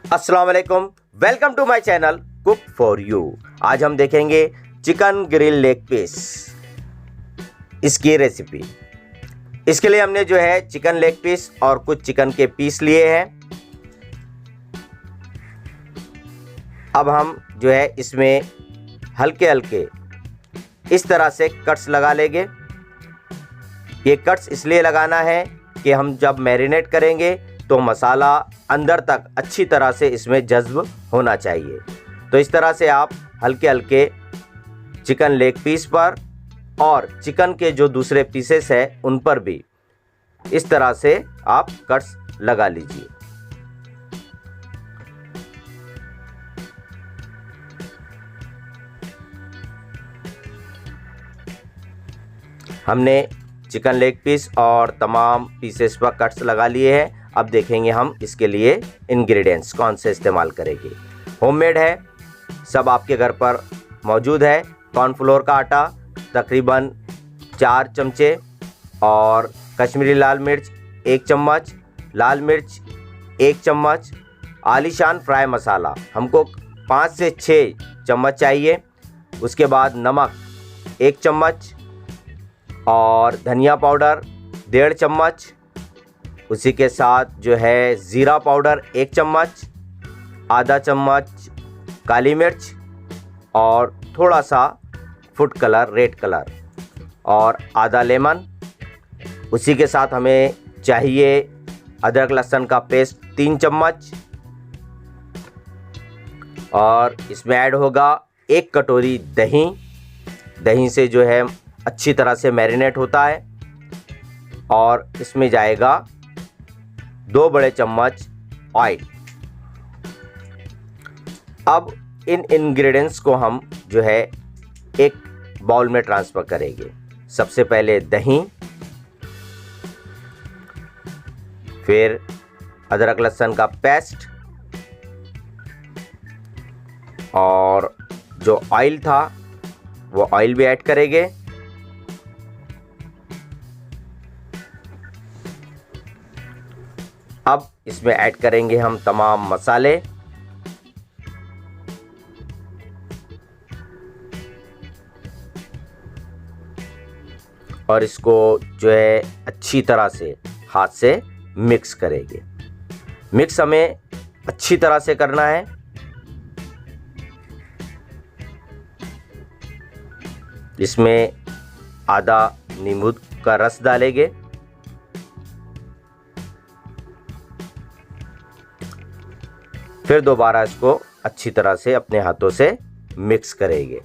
अस्सलाम वालेकुम, welcome to my channel cook for you. आज हम देखेंगे चिकन ग्रिल लेग पीस, इसकी रेसिपी। इसके लिए हमने जो है चिकन लेग पीस और कुछ चिकन के पीस लिए हैं। अब हम जो है इसमें हल्के हल्के इस तरह से कट्स लगा लेंगे। ये कट्स इसलिए लगाना है कि हम जब मैरिनेट करेंगे तो मसाला अंदर तक अच्छी तरह से इसमें जज्ब होना चाहिए। तो इस तरह से आप हल्के हल्के चिकन लेग पीस पर और चिकन के जो दूसरे पीसेस हैं उन पर भी इस तरह से आप कट्स लगा लीजिए। हमने चिकन लेग पीस और तमाम पीसेस पर कट्स लगा लिए हैं। अब देखेंगे हम इसके लिए इंग्रेडिएंट्स कौन से इस्तेमाल करेंगे। होममेड है, सब आपके घर पर मौजूद है। कॉर्नफ्लोर का आटा तकरीबन 4 चमचे और कश्मीरी लाल मिर्च 1 चम्मच, लाल मिर्च 1 चम्मच, आलीशान फ्राई मसाला हमको 5 से 6 चम्मच चाहिए। उसके बाद नमक 1 चम्मच और धनिया पाउडर 1.5 चम्मच। उसी के साथ जो है ज़ीरा पाउडर 1 चम्मच, आधा चम्मच काली मिर्च और थोड़ा सा फूड कलर रेड कलर और आधा लेमन। उसी के साथ हमें चाहिए अदरक लहसुन का पेस्ट 3 चम्मच और इसमें ऐड होगा 1 कटोरी दही। दही से जो है अच्छी तरह से मैरिनेट होता है। और इसमें जाएगा 2 बड़े चम्मच ऑयल। अब इन इंग्रेडिएंट्स को हम जो है एक बाउल में ट्रांसफ़र करेंगे। सबसे पहले दही, फिर अदरक लहसुन का पेस्ट और जो ऑयल था वो ऑयल भी ऐड करेंगे। अब इसमें ऐड करेंगे हम तमाम मसाले। और इसको जो है अच्छी तरह से हाथ से मिक्स करेंगे। मिक्स हमें अच्छी तरह से करना है। इसमें आधा नींबू का रस डालेंगे। फिर दोबारा इसको अच्छी तरह से अपने हाथों से मिक्स करेंगे।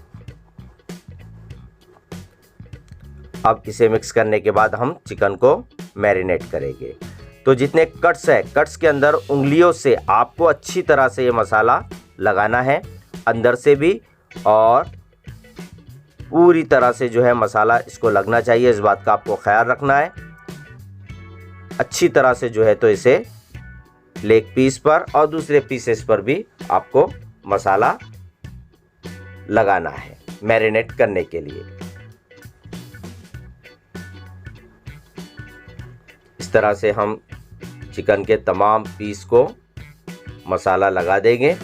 अब इसे मिक्स करने के बाद हम चिकन को मैरिनेट करेंगे। तो जितने कट्स है, कट्स के अंदर उंगलियों से आपको अच्छी तरह से ये मसाला लगाना है, अंदर से भी और पूरी तरह से जो है मसाला इसको लगना चाहिए। इस बात का आपको ख्याल रखना है। अच्छी तरह से जो है तो इसे लेग पीस पर और दूसरे पीसेस पर भी आपको मसाला लगाना है मैरिनेट करने के लिए। इस तरह से हम चिकन के तमाम पीस को मसाला लगा देंगे।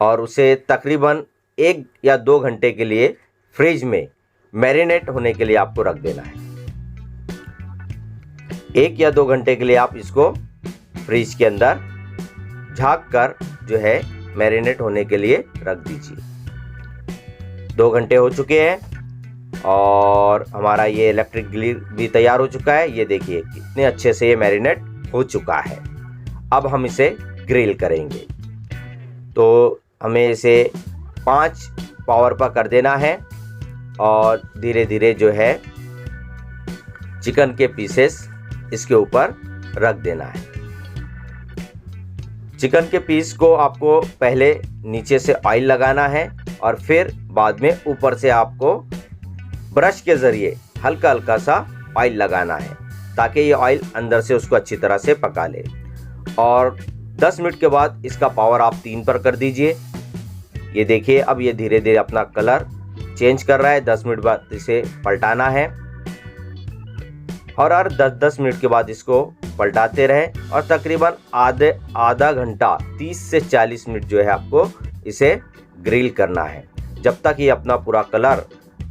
और उसे तकरीबन 1 या 2 घंटे के लिए फ्रिज में मैरिनेट होने के लिए आपको रख देना है। 1 या 2 घंटे के लिए आप इसको फ्रिज के अंदर झाँक कर जो है मैरिनेट होने के लिए रख दीजिए। 2 घंटे हो चुके हैं और हमारा ये इलेक्ट्रिक ग्रिल भी तैयार हो चुका है। ये देखिए कितने अच्छे से ये मैरिनेट हो चुका है। अब हम इसे ग्रिल करेंगे। तो हमें इसे 5 पावर पर कर देना है और धीरे धीरे जो है चिकन के पीसेस इसके ऊपर रख देना है। चिकन के पीस को आपको पहले नीचे से ऑयल लगाना है और फिर बाद में ऊपर से आपको ब्रश के ज़रिए हल्का हल्का सा ऑयल लगाना है ताकि ये ऑयल अंदर से उसको अच्छी तरह से पका ले। और 10 मिनट के बाद इसका पावर आप 3 पर कर दीजिए। ये देखिए अब ये धीरे धीरे अपना कलर चेंज कर रहा है। 10 मिनट बाद इसे पलटाना है। और हर 10-10 मिनट के बाद इसको पलटाते रहें और तकरीबन आधा घंटा 30 से 40 मिनट जो है आपको इसे ग्रिल करना है, जब तक ये अपना पूरा कलर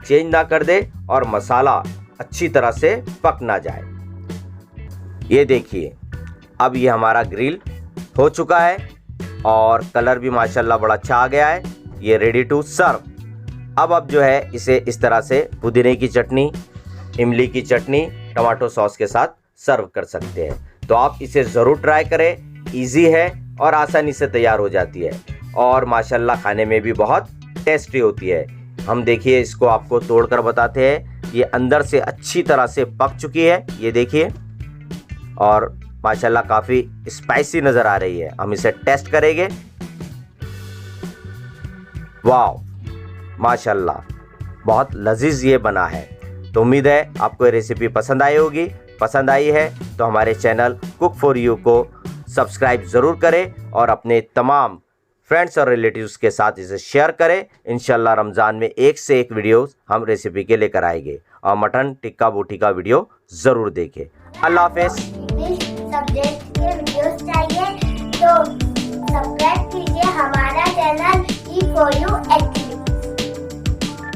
चेंज ना कर दे और मसाला अच्छी तरह से पक ना जाए। ये देखिए अब ये हमारा ग्रिल हो चुका है और कलर भी माशाल्लाह बड़ा अच्छा आ गया है। ये रेडी टू सर्व। अब जो है इसे इस तरह से पुदीने की चटनी, इमली की चटनी, टमाटो सॉस के साथ सर्व कर सकते हैं। तो आप इसे ज़रूर ट्राई करें, इजी है और आसानी से तैयार हो जाती है और माशाल्लाह खाने में भी बहुत टेस्टी होती है। हम देखिए इसको आपको तोड़कर बताते हैं। ये अंदर से अच्छी तरह से पक चुकी है, ये देखिए, और माशाल्लाह काफ़ी स्पाइसी नज़र आ रही है। हम इसे टेस्ट करेंगे। वाह माशाल्लाह बहुत लजीज ये बना है। तो उम्मीद है आपको ये रेसिपी पसंद आई होगी। पसंद आई है तो हमारे चैनल कुक फॉर यू को सब्सक्राइब ज़रूर करें और अपने तमाम फ्रेंड्स और रिलेटिव्स के साथ इसे शेयर करें। इंशाल्लाह रमज़ान में एक से एक वीडियोस हम रेसिपी के लेकर आएंगे और मटन टिक्का बोटी का वीडियो ज़रूर देखें। अल्लाह हाफ़िज़। सब्जेक्ट के वीडियोस चाहिए तो